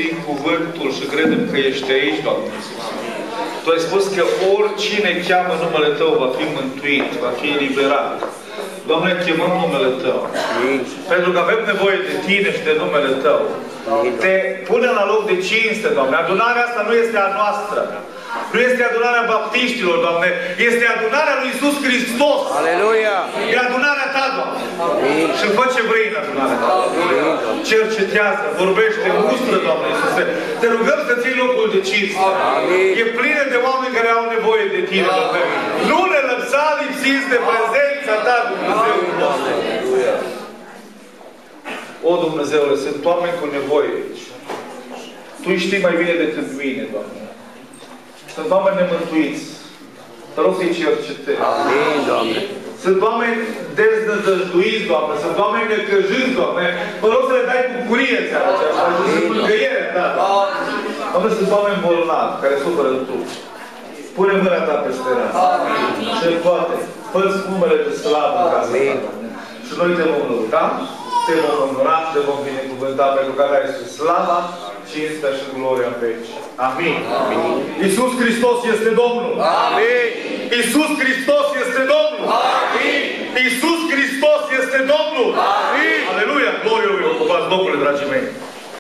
toții cuvântul și credem că ești aici, Doamne Iisus. Tu ai spus că oricine cheamă numele Tău va fi mântuit, va fi eliberat. Doamne, chemăm numele Tău. Pentru că avem nevoie de Tine și de numele Tău. Te punem la loc de cinste, Doamne. Adunarea asta nu este a noastră. Nu este adunarea baptiștilor, Doamne. Este adunarea lui Iisus Hristos. Aleluia! E adunarea Ta, Doamne. Și fă ce vrei în adunarea Ta. Cercetează, vorbește, mustră, Doamne Iisuse. Te rugăm să ții locul de cinste. E plină de oameni care au nevoie de Tine, Doamne. Nu ne lăsa lipsiți de prezența Ta, Dumnezeu, Doamne. O, Dumnezeule, sunt oameni cu nevoie aici. Tu știi mai bine decât mine, Doamne. Sunt oameni nemântuiți. Te rog să-i cercetezi. Amin, Doamne. Sunt oameni deznădăjduiți, Doamne. Sunt oameni necăjiți, Doamne. Vă rog să le dai bucurie în seara aceasta. Și mângâiere, da. Doamne, sunt oameni bolnavi care suferă în trup. Pune mâna Ta peste ea. Și toate. Fă-ți numele de slavă în casa Ta. Și noi Te vom lăuda, Te vom onora, Te vom binecuvânta, pentru că Ta este slava, cinstea și gloria în veci. Amin. Amin. Iisus Hristos este Domnul. Amin. Iisus Hristos este Domnul. Amin. Iisus Hristos este Domnul. Amin. Aleluia. Gloria Lui. Ocupați locurile, dragii mei.